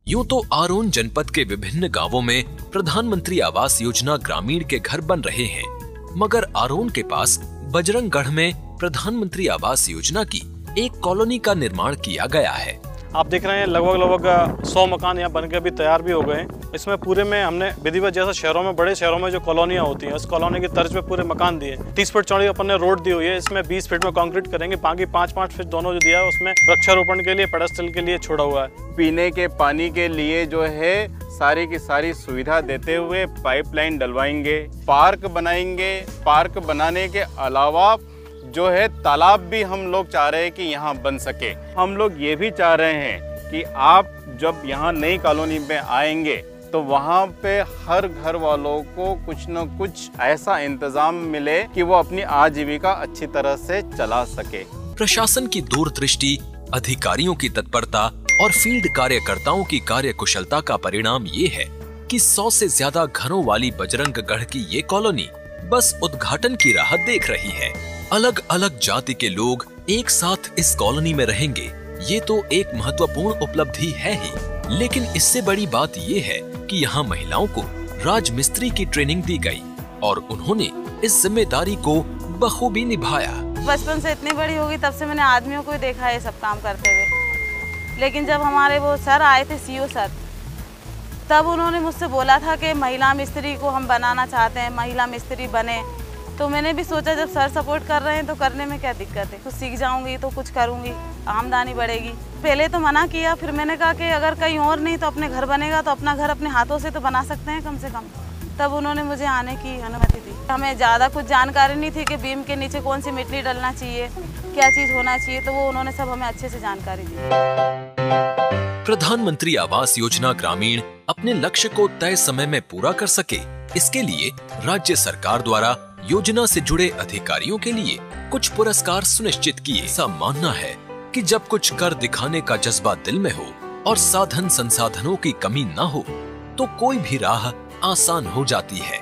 यूं तो आरोन जनपद के विभिन्न गांवों में प्रधानमंत्री आवास योजना ग्रामीण के घर बन रहे हैं, मगर आरोन के पास बजरंगगढ़ में प्रधानमंत्री आवास योजना की एक कॉलोनी का निर्माण किया गया है। आप देख रहे हैं लगभग 100 मकान यहाँ बनकर भी तैयार भी हो गए हैं। इसमें पूरे में हमने विधिवत जैसा शहरों में, बड़े शहरों में जो कॉलोनियाँ होती हैं, उस कॉलोनी की तर्ज पे पूरे मकान दिए। 30 फीट चौड़ी अपन ने रोड दी हुई है। इसमें 20 फीट में कंक्रीट करेंगे, बाकी 5-5 फीट दोनों जो दिया है उसमें वृक्षारोपण के लिए, पेडस्टल के लिए छोड़ा हुआ है। पीने के पानी के लिए जो है सारी की सारी सुविधा देते हुए पाइपलाइन डलवाएंगे, पार्क बनाएंगे। पार्क बनाने के अलावा जो है तालाब भी हम लोग चाह रहे हैं कि यहाँ बन सके। हम लोग ये भी चाह रहे हैं कि आप जब यहाँ नई कॉलोनी में आएंगे तो वहाँ पे हर घर वालों को कुछ न कुछ ऐसा इंतजाम मिले कि वो अपनी आजीविका अच्छी तरह से चला सके। प्रशासन की दूरदृष्टि, अधिकारियों की तत्परता और फील्ड कार्यकर्ताओं की कार्यकुशलता का परिणाम ये है कि 100 से ज्यादा घरों वाली बजरंगगढ़ की ये कॉलोनी बस उद्घाटन की राह देख रही है। अलग अलग जाति के लोग एक साथ इस कॉलोनी में रहेंगे, ये तो एक महत्वपूर्ण उपलब्धि है ही, लेकिन इससे बड़ी बात ये है कि यहाँ महिलाओं को राजमिस्त्री की ट्रेनिंग दी गई और उन्होंने इस जिम्मेदारी को बखूबी निभाया। बचपन से इतनी बड़ी होगी तब से मैंने आदमियों को देखा है ये सब काम करते हुए, लेकिन जब हमारे वो सर आए थे, सीओ सर, तब उन्होंने मुझसे बोला था कि महिला मिस्त्री को हम बनाना चाहते हैं, महिला मिस्त्री बने। तो मैंने भी सोचा जब सर सपोर्ट कर रहे हैं तो करने में क्या दिक्कत है, कुछ सीख जाऊंगी तो कुछ करूंगी, आमदनी बढ़ेगी। पहले तो मना किया, फिर मैंने कहा कि अगर कहीं और नहीं तो अपने घर बनेगा तो अपना घर अपने हाथों से तो बना सकते हैं कम से कम। तब उन्होंने मुझे आने की अनुमति दी। हमें ज़्यादा कुछ जानकारी नहीं थी कि बीम के नीचे कौन सी मिट्टी डलना चाहिए, क्या चीज़ होना चाहिए, तो वो उन्होंने सब हमें अच्छे से जानकारी दी। प्रधानमंत्री आवास योजना ग्रामीण अपने लक्ष्य को तय समय में पूरा कर सके, इसके लिए राज्य सरकार द्वारा योजना से जुड़े अधिकारियों के लिए कुछ पुरस्कार सुनिश्चित किए। ऐसा मानना है कि जब कुछ कर दिखाने का जज्बा दिल में हो और साधन संसाधनों की कमी न हो तो कोई भी राह आसान हो जाती है।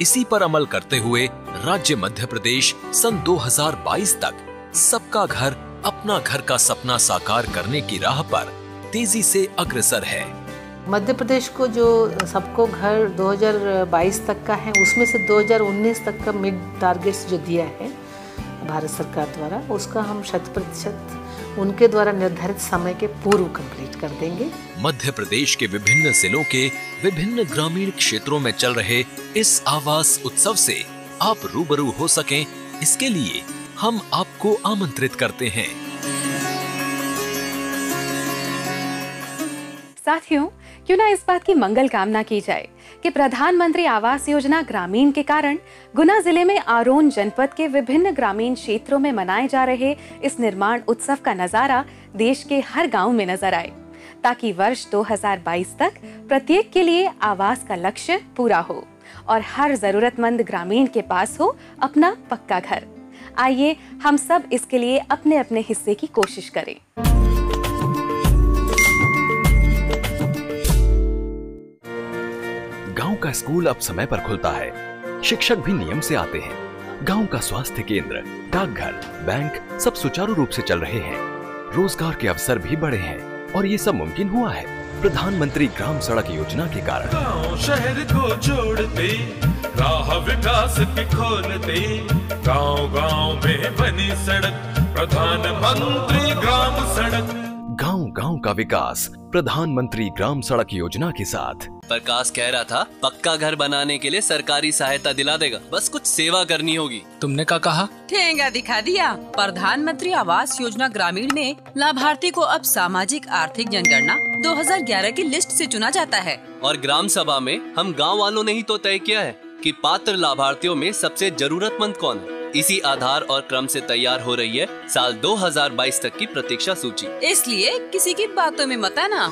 इसी पर अमल करते हुए राज्य मध्य प्रदेश सन 2022 तक सबका घर अपना घर का सपना साकार करने की राह पर तेजी से अग्रसर है। मध्य प्रदेश को जो सबको घर 2022 तक का है, उसमें से 2019 तक का मिड टारगेट्स जो दिया है भारत सरकार द्वारा, उसका हम 100% उनके द्वारा निर्धारित समय के पूर्व कंप्लीट कर देंगे। मध्य प्रदेश के विभिन्न जिलों के विभिन्न ग्रामीण क्षेत्रों में चल रहे इस आवास उत्सव से आप रूबरू हो सकें, इसके लिए हम आपको आमंत्रित करते हैं। साथियों, क्यों ना इस बात की मंगल कामना की जाए कि प्रधानमंत्री आवास योजना ग्रामीण के कारण गुना जिले में आरोन जनपद के विभिन्न ग्रामीण क्षेत्रों में मनाए जा रहे इस निर्माण उत्सव का नजारा देश के हर गांव में नजर आए, ताकि वर्ष 2022 तक प्रत्येक के लिए आवास का लक्ष्य पूरा हो और हर जरूरतमंद ग्रामीण के पास हो अपना पक्का घर। आइए हम सब इसके लिए अपने अपने हिस्से की कोशिश करें। गांव का स्कूल अब समय पर खुलता है, शिक्षक भी नियम से आते हैं। गांव का स्वास्थ्य केंद्र, डाकघर, बैंक सब सुचारू रूप से चल रहे हैं। रोजगार के अवसर भी बढ़े हैं और ये सब मुमकिन हुआ है प्रधानमंत्री ग्राम सड़क योजना के कारण। गांव शहर को जोड़ते, राह विकास की खोलते, गांव-गांव में बनी सड़क, प्रधानमंत्री ग्राम सड़क। गांव-गांव का विकास प्रधानमंत्री ग्राम सड़क योजना के साथ। प्रकाश कह रहा था पक्का घर बनाने के लिए सरकारी सहायता दिला देगा, बस कुछ सेवा करनी होगी। तुमने क्या कहा? ठेंगा दिखा दिया। प्रधानमंत्री आवास योजना ग्रामीण में लाभार्थी को अब सामाजिक आर्थिक जनगणना 2011 की लिस्ट से चुना जाता है और ग्राम सभा में हम गाँव वालों ने ही तो तय किया है कि पात्र लाभार्थियों में सबसे जरूरतमंद कौन है। इसी आधार और क्रम से तैयार हो रही है साल 2022 तक की प्रतीक्षा सूची। इसलिए किसी की बातों में मत आना।